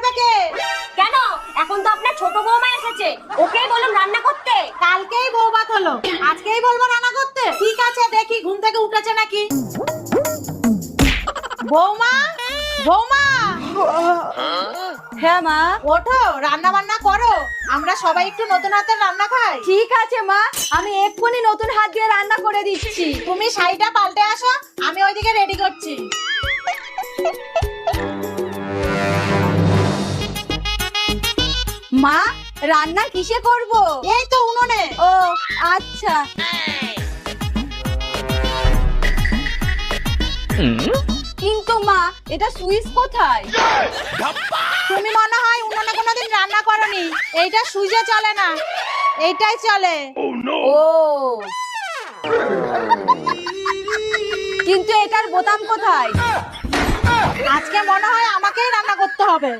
করবে কে? কেন? এখন তো আপনার ছোট বৌমা এসেছে, ওকেই বলুন রান্না করতে। কালকেই বউ ভাত হলো, আজকেই বলবো রান্না করতে? ঠিক আছে, দেখি ঘুম থেকে উঠেছে নাকি। বৌমা, বৌমা, হ্যাঁ মা। ওঠো, রান্না বান্না করো, আমরা সবাই একটু নতুন হাতের রান্না খাই। ঠিক আছে মা, আমি এক্ষুনি নতুন হাত দিয়ে রান্না করে দিচ্ছি। তুমি শাড়িটা পাল্টে আসো, আমি ওইদিকে রেডি করছি। মা, রান্না কিসে করব? এই তো উনুনে। ও আচ্ছা। কিন্তু মা, এটা সুইচ কোথায়? তুমি মনে হয় উনুনে কোনোদিন রান্না করনি, এইটা সুইচে চলে না, এইটাই চলে। ও, কিন্তু এটার বোতাম কোথায়? আজকে মনে হয় আমাকেই রান্না করতে হবে।